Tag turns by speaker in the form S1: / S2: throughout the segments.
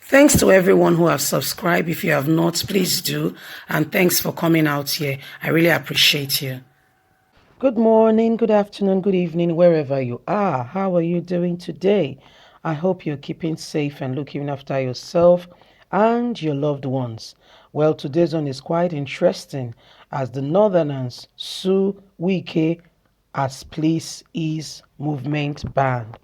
S1: Thanks to everyone who have subscribed. If you have not, please do. And thanks for coming out here. I really appreciate you. Good morning, good afternoon, good evening, wherever you are. How are you doing today? I hope you're keeping safe and looking after yourself and your loved ones. Well, today's one is quite interesting as the Northerners sue Wike as police ease movement ban.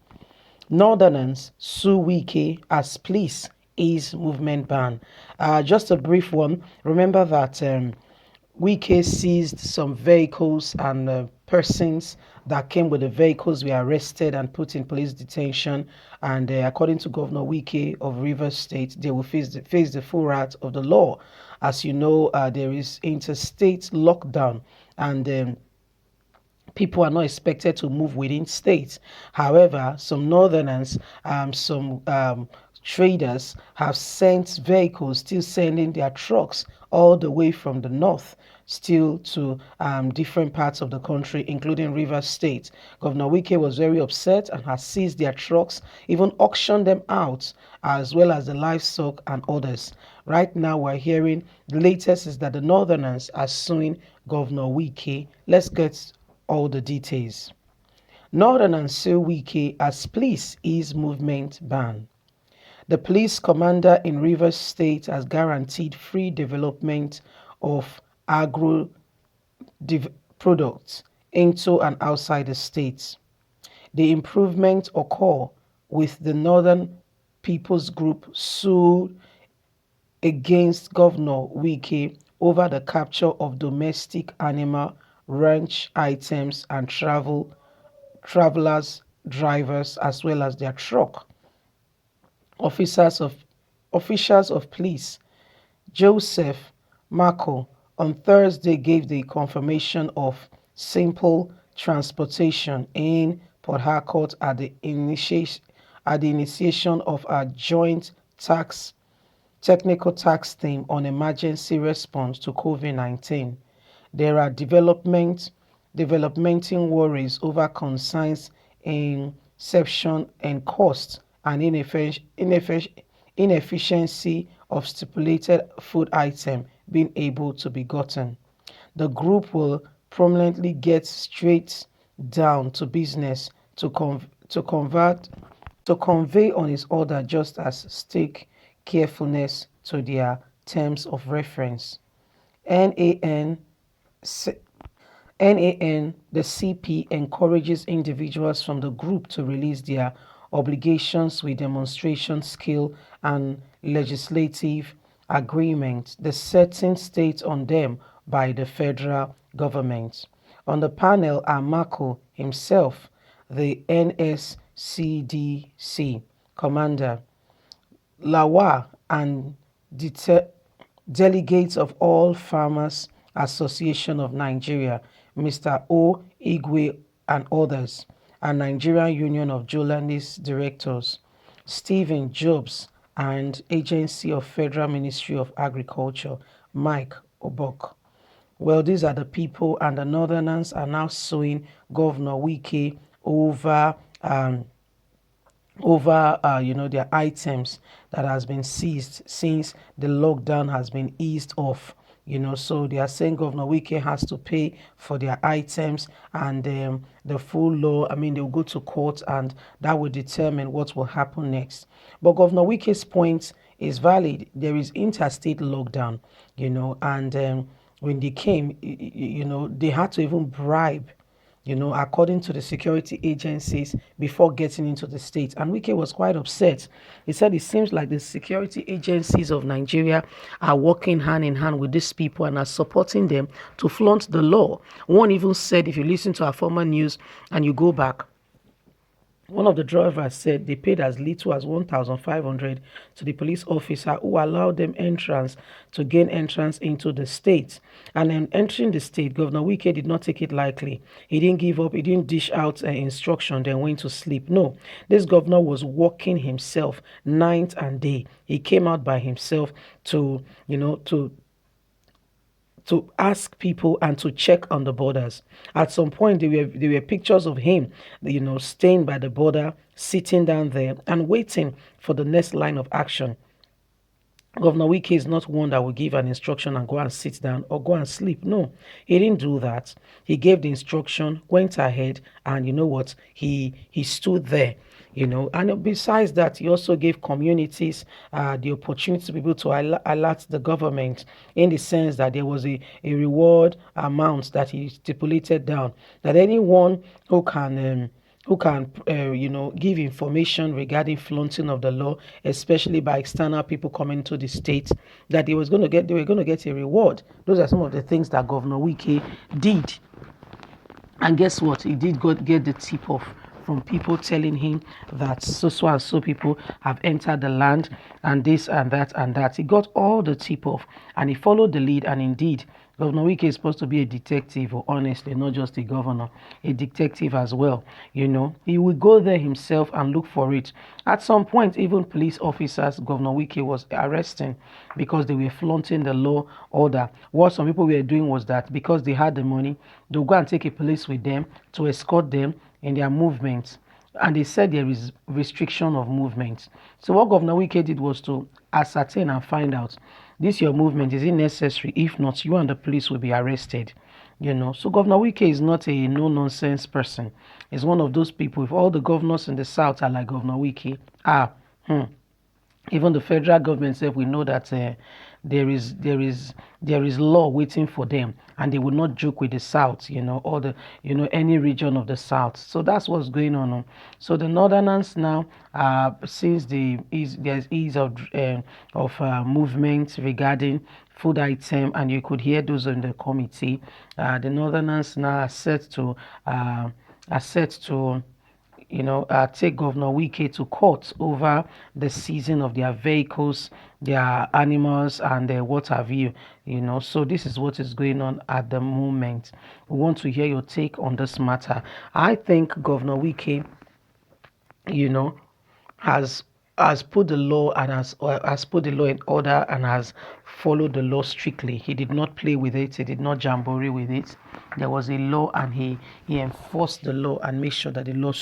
S1: Northerners sue Wike as police ease movement ban. Just a brief one. Remember that Wike seized some vehicles and persons that came with the vehicles were arrested and put in police detention. And according to Governor Wike of Rivers State, they will face the full wrath of the law. As you know, there is interstate lockdown and people are not expected to move within states. However, some northerners, some traders have sent vehicles, still sending their trucks all the way from the north, still to different parts of the country, including Rivers State. Governor Wike was very upset and has seized their trucks, even auctioned them out, as well as the livestock and others. Right now, we're hearing the latest is that the northerners are suing Governor Wike. Let's get all the details. Northerners sue Wike as police ease movement ban. The police commander in Rivers State has guaranteed free development of agro products into and outside the state. The improvement occur with the Northern People's Group sued against Governor Wike over the capture of domestic animal ranch items and travelers drivers as well as their truck. Officials of police Joseph Marco on Thursday gave the confirmation of simple transportation in Port Harcourt at the initiation of a joint technical task team on emergency response to COVID-19. There are developmenting worries over concerns in inception and cost and inefficiency of stipulated food item being able to be gotten. The group will prominently get straight down to business to convey on its order just as stake carefulness to their terms of reference. NAN NAN, the CP encourages individuals from the group to release their obligations with demonstration skill and legislative agreement, the setting state on them by the federal government. On the panel are Marco himself, the NSCDC commander, Lawa, and delegates of All Farmers Association of Nigeria, Mr. O. Igwe and others, and Nigerian Union of Journalists Directors, Stephen Jobs, and Agency of Federal Ministry of Agriculture, Mike Obok. Well, these are the people, and the Northerners are now suing Governor Wike over their items that has been seized since the lockdown has been eased off. So they are saying Governor Wike has to pay for their items and the full law. They'll go to court and that will determine what will happen next. But Governor Wike's point is valid. There is interstate lockdown, and when they came, they had to even bribe according to the security agencies before getting into the state. And Wike was quite upset. He said it seems like the security agencies of Nigeria are working hand in hand with these people and are supporting them to flaunt the law. One even said, if you listen to our former news and you go back, one of the drivers said they paid as little as 1,500 to the police officer who allowed them entrance to gain entrance into the state. And then entering the state, Governor Wike did not take it lightly. He didn't give up. He didn't dish out instruction, then went to sleep. No, this governor was working himself night and day. He came out by himself to ask people and to check on the borders. At some point, there were pictures of him, staying by the border, sitting down there and waiting for the next line of action. Governor Wike is not one that will give an instruction and go and sit down or go and sleep. No, he didn't do that. He gave the instruction, went ahead, and you know what? He stood there. And besides that, he also gave communities the opportunity to be able to alert the government in the sense that there was a reward amount that he stipulated down that anyone who can give information regarding flaunting of the law, especially by external people coming to the state, that they were going to get a reward. Those are some of the things that Governor Wike did. And guess what? He did get the tip off from people telling him that so and so people have entered the land and this and that and that. He got all the tip off and he followed the lead. And indeed, Governor Wike is supposed to be a detective, or honestly, not just a governor, a detective as well. He will go there himself and look for it. At some point, even police officers, Governor Wike was arresting because they were flaunting the law order. What some people were doing was that because they had the money, they'll go and take a police with them to escort them in their movements. And they said there is restriction of movement. So what Governor Wike did was to ascertain and find out, this your movement, is it necessary? If not, you and the police will be arrested. So Governor Wike is not a no-nonsense person. He's one of those people. If all the governors in the South are like Governor Wike, even the federal government said we know that there is law waiting for them, and they will not joke with the South, or the any region of the South. So that's what's going on. So the Northerners now, since there's ease of movement regarding food item, and you could hear those in the committee. The Northerners now are set to take Governor Wike to court over the seizing of their vehicles, their animals, and what have you. So this is what is going on at the moment. We want to hear your take on this matter. I think Governor Wike, you know, has has put the law and has put the law in order and has followed the law strictly. He did not play with it. He did not jamboree with it. There was a law, and he enforced the law and made sure that the law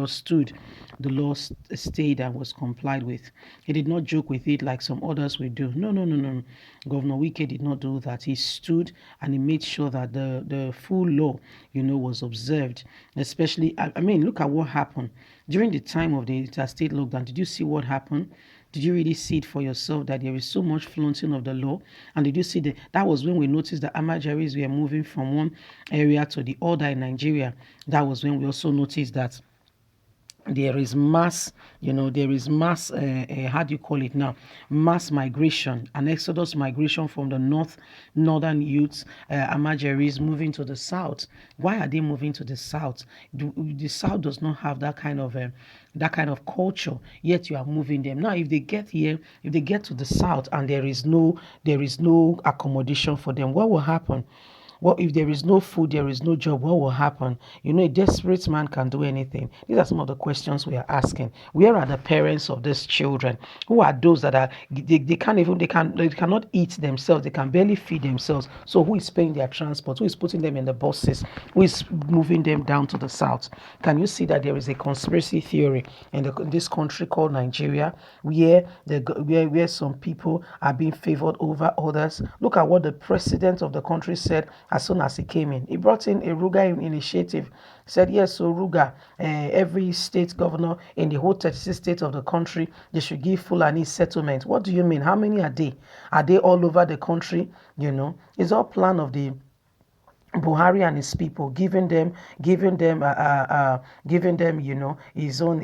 S1: stood, the law stayed and was complied with. He did not joke with it like some others will do. No, no, no, no. Governor Wike did not do that. He stood and he made sure that the full law, was observed. Especially, I mean, look at what happened during the time of the interstate lockdown. Did you see what happened? Did you really see it for yourself that there is so much flaunting of the law? And did you see that was when we noticed that Amajaris were moving from one area to the other in Nigeria. That was when we also noticed that there is mass, how do you call it now? Mass migration, an exodus migration from the northern youths, Amajeris moving to the south. Why are they moving to the south? The south does not have that kind of culture, yet you are moving them. Now, if they get here, if they get to the south and there is no accommodation for them, what will happen? What if there is no food, there is no job? What will happen? A desperate man can do anything. These are some of the questions we are asking. Where are the parents of these children? Who are those that are they can't even they cannot eat themselves, they can barely feed themselves. So who is paying their transport? Who is putting them in the buses? Who is moving them down to the south? Can you see that there is a conspiracy theory in this country called Nigeria, where some people are being favored over others? Look at what the president of the country said as soon as he came in. He brought in a Ruga initiative. He said, yes, so Ruga, every state governor in the whole 36 states of the country, they should give Fulani settlement. What do you mean? How many are they? Are they all over the country? It's all plan of the Buhari and his people, giving them, his own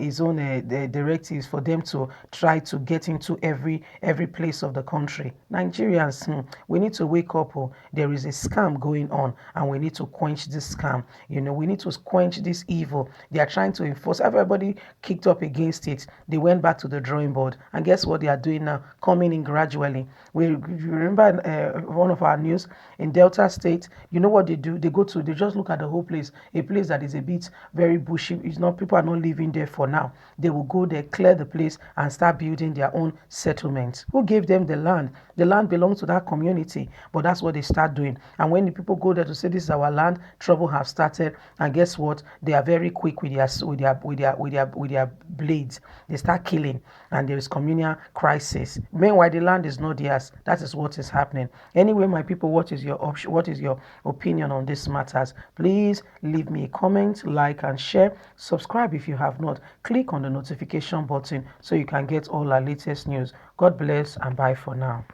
S1: the directives for them to try to get into every place of the country. Nigerians, we need to wake up. There is a scam going on, and we need to quench this scam. We need to quench this evil. They are trying to enforce. Everybody kicked up against it. They went back to the drawing board, and guess what they are doing now? Coming in gradually. We remember one of our news in Delta State. You know what they do? They just look at the whole place, a place that is a bit very bushy. It's not, people are not living there for now. They will go there, clear the place, and start building their own settlements. Who gave them the land? The land belongs to that community, but that's what they start doing. And when the people go there to say this is our land, trouble has started. And guess what? They are very quick with their blades. They start killing, and there is communal crisis. Meanwhile, the land is not theirs. That is what is happening. Anyway, my people, what is your option? What is your opinion on these matters? Please leave me a comment, like and share. Subscribe if you have not. Click on the notification button so you can get all our latest news. God bless and bye for now.